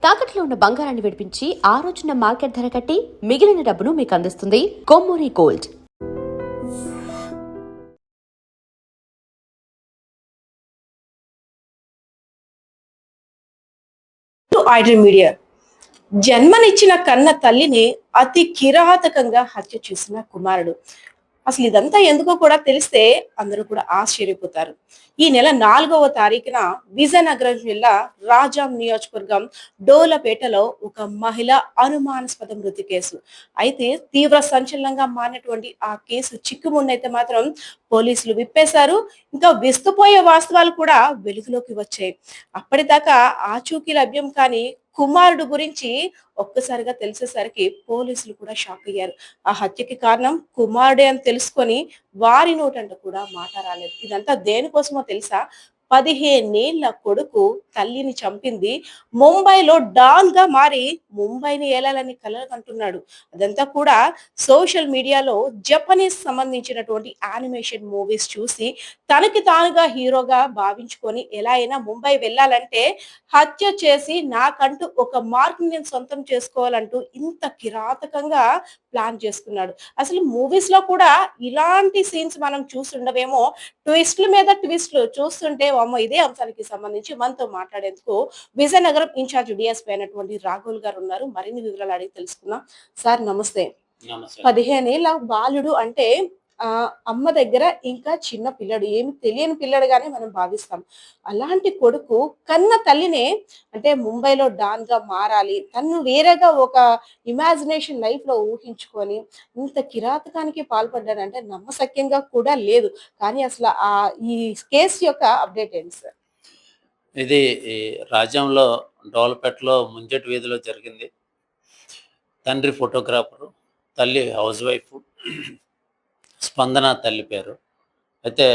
తాకట్లో ఉన్న బంగారాన్ని విడిపించి ఆ రోజున మార్కెట్ ధర కట్టి మిగిలిన డబ్బును మీకు అందిస్తుంది కొమ్మూరి గోల్డ్. ఐడ్రీమ్ మీడియా జన్మనిచ్చిన కన్న తల్లిని అతి కిరాతకంగా హత్య చేసిన కుమారుడు. అసలు ఇదంతా ఎందుకో కూడా తెలిస్తే అందరూ కూడా ఆశ్చర్యపోతారు. ఈ నెల 4వ తారీఖున విజయనగరం జిల్లా రాజాం నియోజకవర్గం డోలపేటలో ఒక మహిళ అనుమానాస్పద మృతి కేసు. అయితే తీవ్ర సంచలనంగా మారినటువంటి ఆ కేసు చిక్కుముండైతే మాత్రం పోలీసులు విప్పేశారు. ఇంకా విస్తుపోయే వాస్తవాలు కూడా వెలుగులోకి వచ్చాయి. అప్పటిదాకా ఆచూకీ లభ్యం కానీ కుమారుడు గురించి ఒక్కసారిగా తెలిసేసరికి పోలీసులు కూడా షాక్ అయ్యారు. ఆ హత్యకి కారణం కుమారుడే అని తెలుసుకొని వారి నోటంట కూడా మాట రాలేదు. ఇదంతా దేనికోసమో తెలుసా? 15 ఏళ్ల కొడుకు తల్లిని చంపింది. ముంబైలో డాన్ గా మారి ముంబైని ఏలాలని కలలు కంటున్నాడు. అదంతా కూడా సోషల్ మీడియాలో జపనీస్ సంబంధించినటువంటి యానిమేషన్ మూవీస్ చూసి తనకి తానుగా హీరోగా భావించుకొని ఎలా అయినా ముంబై వెళ్ళాలంటే హత్య చేసి నాకంటూ ఒక మార్క్ నేను సొంతం చేసుకోవాలంటూ ఇంత కిరాతకంగా ప్లాన్ చేసుకున్నాడు. అసలు మూవీస్ లో కూడా ఇలాంటి సీన్స్ మనం చూస్తుండవేమో. ట్విస్ట్ల మీద ట్విస్ట్లు చూస్తుంటే అమ్మో ఇదే అంశానికి సంబంధించి మనతో మాట్లాడేందుకు విజయనగరం ఇన్ఛార్జ్ డిఎస్పీ అయినటువంటి రాఘుల్ గారు ఉన్నారు. మరిన్ని వివరాలు అడిగి తెలుసుకుందాం. సార్ నమస్తే. 15 ఏళ్ల బాలుడు అంటే అమ్మ దగ్గర ఇంకా చిన్న పిల్లడు, ఏమి తెలియని పిల్లడుగానే మనం భావిస్తాం. అలాంటి కొడుకు కన్న తల్లినే అంటే ముంబైలో డాన్ గా మారాలి, తను వేరేగా ఒక ఇమాజినేషన్ లైఫ్ లో ఊహించుకొని ఇంత కిరాతకానికి పాల్పడ్డాడంటే నమ్మశక్యంగా కూడా లేదు. కానీ అసలు ఈ కేసు యొక్క అప్డేట్ ఏంటి సార్? ఇది ఈ రాజ్యంలో డోల్పేటలో ముంజటి వీధిలో జరిగింది. తండ్రి ఫోటోగ్రాఫరు, తల్లి హౌస్ వైఫ్, స్పందన తల్లి పేరు. అయితే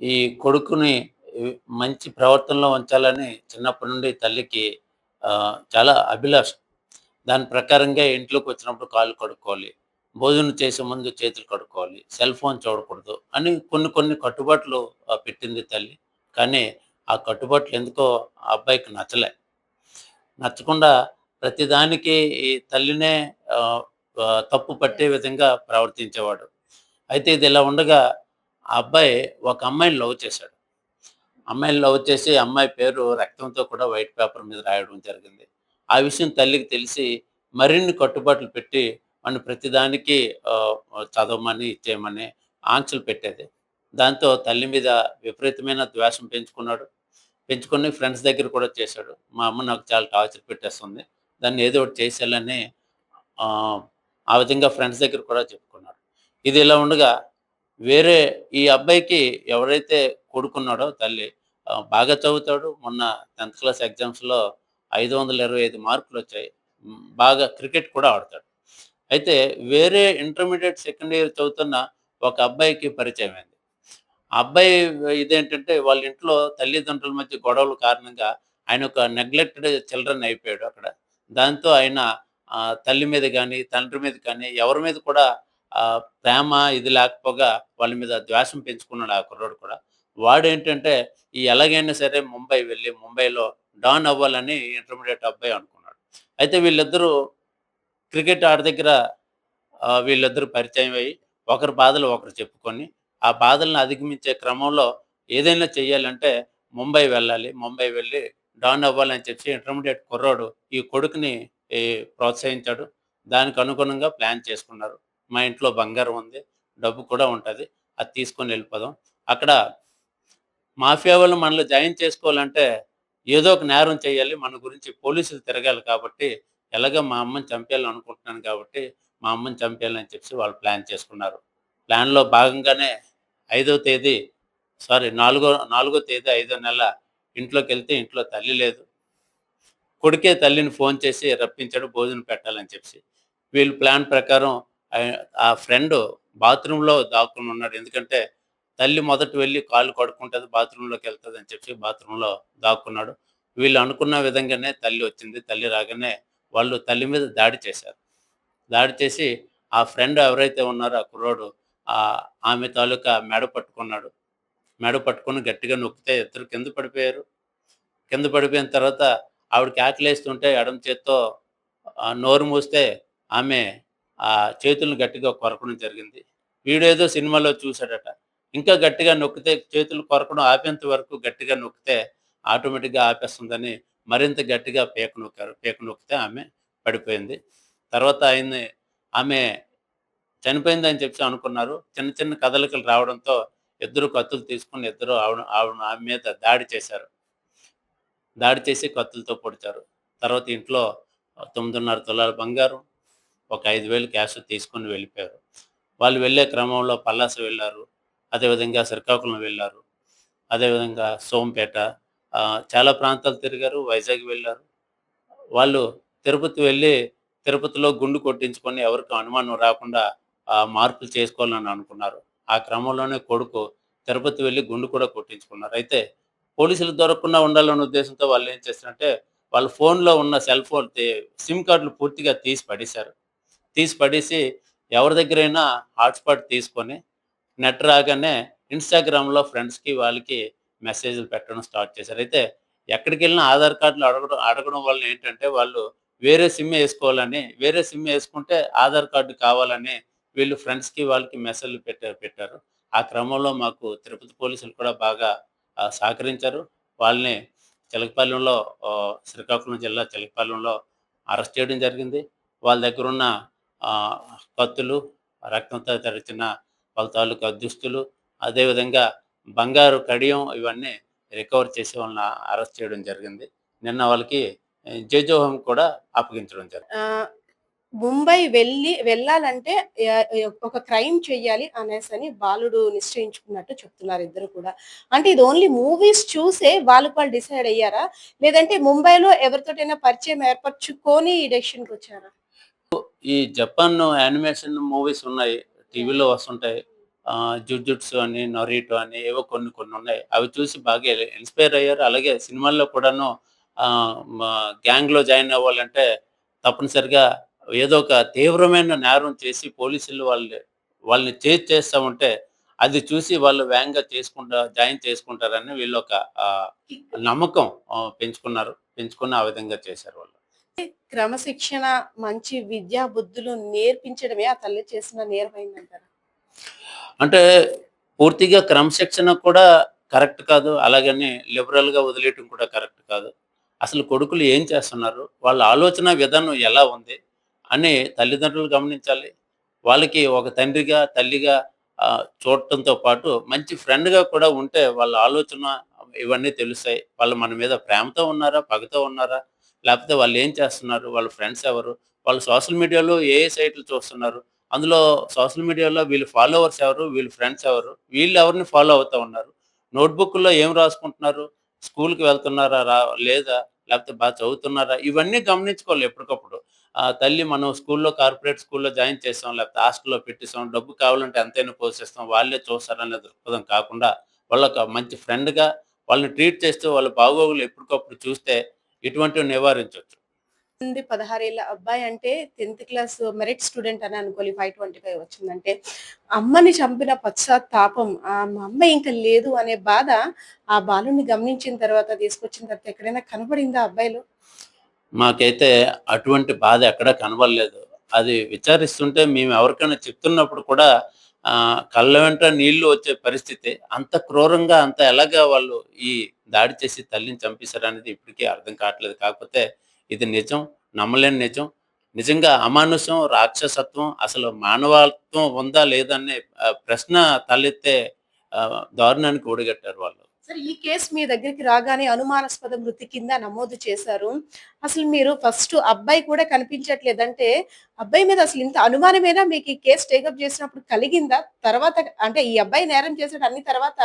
ఈ కొడుకుని మంచి ప్రవర్తనలో ఉంచాలని చిన్నప్పటి నుండి తల్లికి చాలా అభిలాష. దాని ప్రకారంగా ఇంట్లోకి వచ్చినప్పుడు కాళ్ళు కడుక్కోవాలి, భోజనం చేసే ముందు చేతులు కడుక్కోవాలి, సెల్ ఫోన్ చూడకూడదు అని కొన్ని కొన్ని కట్టుబాట్లు పెట్టింది తల్లి. కానీ ఆ కట్టుబాట్లు ఎందుకో ఆ అబ్బాయికి నచ్చకుండా ప్రతిదానికి ఈ తల్లినే తప్పు పట్టే విధంగా ప్రవర్తించేవాడు. అయితే ఇది ఇలా ఉండగా ఆ అబ్బాయి ఒక అమ్మాయిని లవ్ చేసి అమ్మాయి పేరు రక్తంతో కూడా వైట్ పేపర్ మీద రాయడం జరిగింది. ఆ విషయం తల్లికి తెలిసి మరిన్ని కట్టుబాట్లు పెట్టి వాడిని ప్రతిదానికి చదవమని ఇచ్చేయమని ఆంక్షలు పెట్టేది. దాంతో తల్లి మీద విపరీతమైన ద్వేషం పెంచుకొని ఫ్రెండ్స్ దగ్గర కూడా చేశాడు. మా అమ్మ నాకు చాలా టార్చర్ పెట్టేస్తుంది, దాన్ని ఏదో ఒకటి చేసేయాలని ఆ విధంగా ఫ్రెండ్స్ దగ్గర కూడా చెప్పుకున్నాడు. ఇది ఇలా ఉండగా వేరే ఈ అబ్బాయికి ఎవరైతే కొడుకున్నాడో తల్లి బాగా చదువుతాడు. మొన్న 10th క్లాస్ ఎగ్జామ్స్లో 525 మార్కులు వచ్చాయి. బాగా క్రికెట్ కూడా ఆడతాడు. అయితే వేరే ఇంటర్మీడియట్ సెకండ్ ఇయర్ చదువుతున్న ఒక అబ్బాయికి పరిచయం అయింది. ఆ అబ్బాయి ఇదేంటంటే వాళ్ళ ఇంట్లో తల్లిదండ్రుల మధ్య గొడవల కారణంగా ఆయన ఒక నెగ్లెక్టెడ్ చిల్డ్రన్ అయిపోయాడు అక్కడ. దాంతో ఆయన తల్లి మీద కానీ తండ్రి మీద కానీ ఎవరి మీద కూడా ప్రేమ ఇది లేకపోగా వాళ్ళ మీద ద్వేషం పెంచుకున్నాడు ఆ కుర్రోడు కూడా. వాడేంటంటే ఎలాగైనా సరే ముంబై వెళ్ళి ముంబైలో డాన్ అవ్వాలని ఇంటర్మీడియట్ అబ్బాయి అనుకున్నాడు. అయితే వీళ్ళిద్దరూ క్రికెట్ ఆట దగ్గర వీళ్ళిద్దరూ పరిచయం అయ్యి ఒకరి బాధలు ఒకరు చెప్పుకొని ఆ బాధలను అధిగమించే క్రమంలో ఏదైనా చెయ్యాలంటే ముంబై వెళ్ళాలి, ముంబై వెళ్ళి డాన్ అవ్వాలని చెప్పి ఇంటర్మీడియట్ కుర్రోడు ఈ కొడుకుని ప్రోత్సహించాడు. దానికి అనుగుణంగా ప్లాన్ చేసుకున్నారు. మా ఇంట్లో బంగారం ఉంది, డబ్బు కూడా ఉంటుంది, అది తీసుకొని వెళ్ళిపోదాం. అక్కడ మాఫియా వాళ్ళు మనల్ని జాయిన్ చేసుకోవాలంటే ఏదో ఒక నేరం చేయాలి, మన గురించి పోలీసులు తిరగాలి. కాబట్టి ఎలాగో మా అమ్మని చంపేయాలని అనుకుంటున్నాను కాబట్టి మా అమ్మని చంపేయాలని చెప్పి వాళ్ళు ప్లాన్ చేసుకున్నారు. ప్లాన్లో భాగంగానే 5వ తేదీ 4వ తేదీ 5వ నెల ఇంట్లోకి వెళ్తే ఇంట్లో తల్లి లేదు. కొడుకే తల్లిని ఫోన్ చేసి రప్పించాడు భోజనం పెట్టాలని చెప్పి. వీళ్ళు ప్లాన్ ప్రకారం ఆ ఫ్రెండ్ బాత్రూంలో దాక్కుని ఉన్నాడు. ఎందుకంటే తల్లి మొదట వెళ్ళి కాళ్ళు కడుక్కుంటుంది, బాత్రూంలోకి వెళ్తుంది అని చెప్పి బాత్రూంలో దాక్కున్నాడు. వీళ్ళు అనుకున్న విధంగానే తల్లి వచ్చింది. తల్లి రాగానే వాళ్ళు తల్లి మీద దాడి చేసి ఆ ఫ్రెండ్ ఎవరైతే ఉన్నారో ఆ కుర్రోడు ఆమె తాలూకా మెడ పట్టుకుని గట్టిగా నొక్కితే ఇద్దరు కింద పడిపోయారు. కింద పడిపోయిన తర్వాత ఆవిడకి ఆకలేస్తుంటే ఎడమ చేత్తో నోరు మూస్తే ఆమె ఆ చేతులను గట్టిగా కొరకడం జరిగింది. వీడేదో సినిమాలో చూసాడట. ఇంకా గట్టిగా నొక్కితే చేతులు కొరకడం ఆపేంత వరకు గట్టిగా నొక్కితే ఆటోమేటిక్‌గా ఆపేస్తుందని మరింత గట్టిగా పీక నొక్కారు. పీక నొక్కితే ఆమె పడిపోయింది. తర్వాత ఆమె చనిపోయిందని చెప్పేసి అనుకున్నారు. చిన్న చిన్న కదలికలు రావడంతో ఇద్దరు కత్తులు తీసుకొని ఇద్దరు ఆమె మీద దాడి చేశారు. దాడి చేసి కత్తులతో పొడిచారు. తర్వాత ఇంట్లో 9.5 తులాల బంగారం, ఒక 5,000 క్యాష్ తీసుకొని వెళ్ళిపోయారు. వాళ్ళు వెళ్ళే క్రమంలో పల్లాస వెళ్లారు. అదేవిధంగా శ్రీకాకుళం వెళ్లారు. అదేవిధంగా సోంపేట చాలా ప్రాంతాలు తిరిగారు. వైజాగ్ వెళ్లారు. వాళ్ళు తిరుపతి వెళ్ళి తిరుపతిలో గుండు కొట్టించుకొని ఎవరికీ అనుమానం రాకుండా మార్పులు చేసుకోవాలని అనుకున్నారు. ఆ క్రమంలోనే కొడుకు తిరుపతి వెళ్ళి గుండు కూడా కొట్టించుకున్నారు. అయితే పోలీసులు దొరకకుండా ఉండాలన్న ఉద్దేశంతో వాళ్ళు ఏం చేశారంటే వాళ్ళ ఫోన్‌లో ఉన్న సెల్ ఫోన్ సిమ్ కార్డులు పూర్తిగా తీసి పడేశారు. తీసి పడేసి ఎవరి దగ్గరైనా హాట్‌స్పాట్ తీసుకొని నెట్ రాగానే ఇన్‌స్టాగ్రామ్‌లో ఫ్రెండ్స్‌కి వాళ్ళకి మెసేజ్‌లు పెట్టడం స్టార్ట్ చేశారు. అయితే ఎక్కడికెళ్ళినా ఆధార్ కార్డులు అడగడం అడగడం వల్ల ఏంటంటే వాళ్ళు వేరే సిమ్ ఏసుకోవాలని, వేరే సిమ్ ఏసుకుంటే ఆధార్ కార్డ్ కావాలని వీళ్ళు ఫ్రెండ్స్‌కి వాళ్ళకి మెసేజ్‌లు పెట్టారు. ఆ క్రమంలో మాకు తిరుపతి పోలీసులు కూడా బాగా సహకరించారు. వాళ్ళని చిలకపాలెంలో శ్రీకాకుళం జిల్లా చిలకపాలెంలో అరెస్ట్ చేయడం జరిగింది. వాళ్ళ దగ్గరున్న ఆహ్, కత్తులు, రక్తంతో తడిచిన వాళ్ళ తాలూకా దుస్తులు, అదేవిధంగా బంగారు కడియం ఇవన్నీ రికవర్ చేసి వాళ్ళని అరెస్ట్ చేయడం జరిగింది. నిన్న వాళ్ళకి జేజోహోం కూడా అప్పగించడం జరిగింది. ఆహ్, ముంబై వెళ్ళాలంటే ఒక క్రైమ్ చెయ్యాలి అనేసని బాలుడు నిశ్చయించుకున్నట్టు చెప్తున్నారు ఇద్దరు కూడా. అంటే ఇది ఓన్లీ మూవీస్ చూసే వాళ్ళకి వాళ్ళు డిసైడ్ అయ్యారా? లేదంటే ముంబైలో ఎవరితోటైనా పరిచయం ఏర్పరచుకొని ఈ డెసిషన్‌కొచ్చారా? ఈ జపాన్ యానిమేషన్ మూవీస్ ఉన్నాయి. టీవీలో వస్తుంటాయి. జుజుట్సు అని, నరుటో అని ఏవో కొన్ని కొన్ని ఉన్నాయి. అవి చూసి బాగా ఇన్‌స్పైర్ అయ్యారు. అలాగే సినిమాల్లో కూడాను మా గ్యాంగ్‌లో జాయిన్ అవ్వాలంటే తప్పనిసరిగా ఏదో ఒక తీవ్రమైన నేరం చేసి పోలీసులు వాళ్ళని చేజ్ చేస్తా ఉంటే అది చూసి వాళ్ళు వేగంగా జాయిన్ చేసుకుంటారని వీళ్ళొక ఆహ్, నమ్మకం పెంచుకున్నారు. పెంచుకొని ఆ విధంగా చేశారు వాళ్ళు. క్రమశిక్షణ, మంచి విద్యా బుద్ధులు నేర్పించడమే ఆ తల్లి చేసిన నేరమైందంటారా? అంటే పూర్తిగా క్రమశిక్షణ కూడా కరెక్ట్ కాదు. అలాగని లిబరల్‌గా వదిలేయటం కూడా కరెక్ట్ కాదు. అసలు కొడుకులు ఏం చేస్తున్నారు? వాళ్ళ ఆలోచన విధానం ఎలా ఉంది? అని తల్లిదండ్రులు గమనించాలి. వాళ్ళకి ఒక తండ్రిగా, తల్లిగా చూడటంతో పాటు మంచి ఫ్రెండ్‌గా కూడా ఉంటే వాళ్ళ ఆలోచన ఇవన్నీ తెలుస్తాయి. వాళ్ళు మన మీద ప్రేమతో ఉన్నారా? పగతో ఉన్నారా? లేకపోతే వాళ్ళు ఏం చేస్తున్నారు? వాళ్ళ ఫ్రెండ్స్ ఎవరు? వాళ్ళు సోషల్ మీడియాలో ఏ ఏ సైట్‌లు చూస్తున్నారు? అందులో సోషల్ మీడియాలో వీళ్ళ ఫాలోవర్స్ ఎవరు? వీళ్ళ ఫ్రెండ్స్ ఎవరు? వీళ్ళు ఎవరిని ఫాలో అవుతా ఉన్నారు? నోట్‌బుక్‌లో ఏం రాసుకుంటున్నారు? స్కూల్‌కి వెళ్తున్నారా? లేదా? లేకపోతే చదువుతున్నారా? ఇవన్నీ గమనించుకోవాలి ఎప్పటికప్పుడు. తల్లి మనం కార్పొరేట్ స్కూల్‌లో జాయిన్ చేసాం, లేకపోతే హాస్టల్‌లో పెట్టేసాం, డబ్బు కావాలంటే ఎంతైనా పోసేస్తాం, వాళ్ళే చూస్తారనే దృక్పథం కాకుండా వాళ్ళొక మంచి ఫ్రెండ్‌గా వాళ్ళని ట్రీట్ చేస్తూ వాళ్ళ బాగోగులు ఎప్పటికప్పుడు చూస్తే ఇటువంటివి నివారించొచ్చు. 16 ఏళ్ల అబ్బాయి అంటే 10థ్ క్లాస్ మెరిట్ స్టూడెంట్ అని అనుకోవాలి. 525 వచ్చిందంటే, అమ్మని చంపిన పశ్చాత్తాపం, మా అమ్మ ఇంక లేదు అనే బాధ ఆ బాలుడిని గమనించిన తర్వాత, తీసుకొచ్చిన తర్వాత ఎక్కడైనా కనపడిందా ఆ అబ్బాయిలో? మాకైతే అటువంటి బాధ ఎక్కడా కనబడలేదు. అది విచారిస్తుంటే మేము ఎవరికైనా చెప్తున్నప్పుడు కూడా కళ్ళ వెంట నీళ్లు వచ్చే పరిస్థితి. అంత క్రూరంగా అంత ఎలాగా వాళ్ళు ఈ దాడి చేసి తల్లిని చంపేసారనేది ఇప్పటికీ అర్థం కావట్లేదు. కాకపోతే ఇది నిజం. నమ్మలేని నిజం. నిజంగా అమానుషం, రాక్షసత్వం అసలు మానవత్వం ఉందా లేదా అనే ప్రశ్న తలెత్తే దారుణానికి ఒడిగట్టారు వాళ్ళు. సరే, ఈ కేస్ మీ దగ్గరికి రాగానే అనుమానాస్పద మృతి కింద నమోదు చేశారు. అసలు మీరు ఫస్ట్ అబ్బాయి కూడా కనిపించట్లేదంటే, అబ్బాయి మీద అసలు ఇంత అనుమానమేనా మీకు ఈ కేస్ టేకప్ చేసినప్పుడు కలిగిందా? తర్వాత అంటే ఈ అబ్బాయి నేరం చేసాడు అన్ని తర్వాత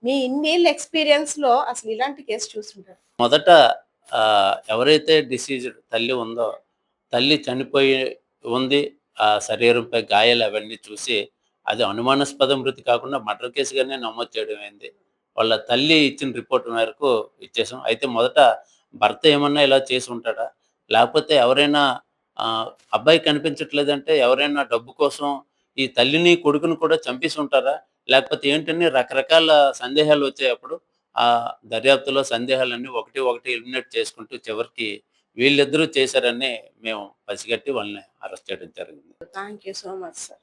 మీ ఇన్నేళ్ల ఎక్స్‌పీరియన్స్‌లో అసలు ఇలాంటి కేస్ చూసుంటారు. మొదట ఎవరైతే డిసీజ్డ్ తల్లి ఉందో, తల్లి చనిపోయి ఉంది. ఆ శరీరంపై గాయాలు అవన్నీ చూసి, అది అనుమానాస్పద మృతి కాకుండా మర్డర్ కేస్‌గానే నమోదు చేయడం అయింది. వాళ్ళ తల్లి ఇచ్చిన రిపోర్ట్ మేరకు ఇచ్చేసాం. అయితే మొదట భర్త ఏమన్నా ఇలా చేసి ఉంటాడా? లేకపోతే ఎవరైనా ఆహ్, అబ్బాయి కనిపించట్లేదంటే ఎవరైనా డబ్బు కోసం ఈ తల్లిని, కొడుకుని కూడా చంపేసి ఉంటారా? లేకపోతే ఏంటని రకరకాల సందేహాలు వచ్చాయి అప్పుడు. ఆ దర్యాప్తులో సందేహాలన్నీ ఒకటి ఒకటి ఎలిమినేట్ చేసుకుంటూ చివరికి వీళ్ళిద్దరూ చేశారని మేము పసిగట్టి వాళ్ళని అరెస్ట్ చేయడం జరిగింది. Thank you so much sir.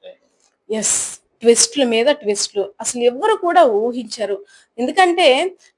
Yes, ట్విస్ట్‌ల మీద ట్విస్ట్‌లు. అసలు ఎవ్వరు కూడా ఊహించరు. ఎందుకంటే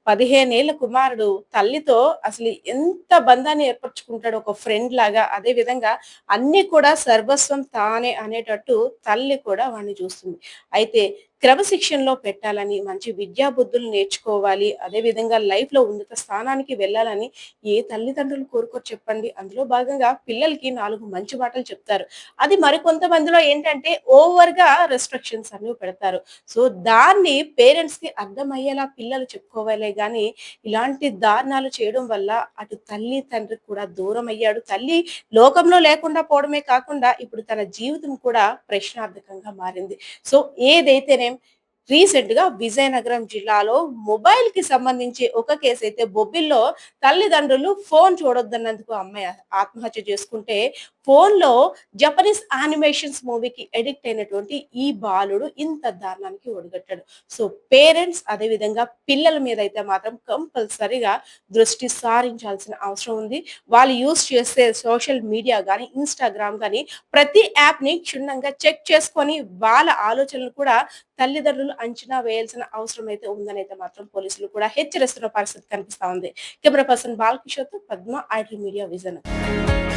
15 ఏళ్ల కుమారుడు తల్లితో అసలు ఎంత బంధాన్ని ఏర్పరచుకుంటాడో ఒక ఫ్రెండ్ లాగా. అదే విధంగా అన్నీ కూడా సర్వస్వం తానే అనేటట్టు తల్లి కూడా వాడిని చూస్తుంది. అయితే క్రమశిక్షణలో పెట్టాలని, మంచి విద్యా బుద్ధులు నేర్చుకోవాలి. అదే విధంగా లైఫ్‌లో ఉన్నత స్థానానికి వెళ్ళాలని ఏ తల్లిదండ్రులు కోరుకోరు చెప్పండి. అందులో భాగంగా పిల్లలకి 4 మంచి మాటలు చెప్తారు. అది మరికొంతమందిలో ఏంటంటే ఓవర్‌గా రెస్ట్రిక్షన్స్ అన్ని పెడతారు. సో, దాన్ని పేరెంట్స్‌కి అర్థమయ్యేలా పిల్లలు చెప్పుకోవాలే గాని, ఇలాంటి దారుణాలు చేయడం వల్ల అటు తల్లి, తండ్రికి కూడా దూరమయ్యాడు. తల్లి లోకంలో లేకుండా పోవడమే కాకుండా ఇప్పుడు తన జీవితం కూడా ప్రశ్నార్థకంగా మారింది. సో, ఏదైతేనేం రీసెంట్‌గా విజయనగరం జిల్లాలో మొబైల్‌కి సంబంధించి ఒక కేసైతే బొబ్బిలిలో తల్లిదండ్రులు ఫోను చూడొద్దన్నందుకు అమ్మాయి ఆత్మహత్య చేసుకుంటే, ఫోనులో జపనీస్ యానిమేషన్స్ మూవీకి అడిక్ట్ అయినటువంటి ఈ బాలుడు ఇంత దారుణానికి ఒడిగట్టాడు. సో, పేరెంట్స్ అదే విధంగా పిల్లల మీద అయితే మాత్రం కంపల్సరీగా దృష్టి సారించాల్సిన అవసరం ఉంది. వాళ్ళు యూజ్ చేసే సోషల్ మీడియా గాని, ఇన్‌స్టాగ్రామ్ గాని ప్రతి యాప్‌ని క్షుణ్ణంగా చెక్ చేసుకొని వాళ్ళ ఆలోచనలు కూడా తల్లిదండ్రులు అంచనా వేయాల్సిన అవసరం అయితే ఉందనైతే మాత్రం పోలీసులు కూడా హెచ్చరిస్తున్న పరిస్థితి కనిపిస్తా ఉంది. కెమెరా పర్సన్ బాలకిషోర్‌తో పద్మ, ఐడ్రీమ్ మీడియా, విజయనగరం.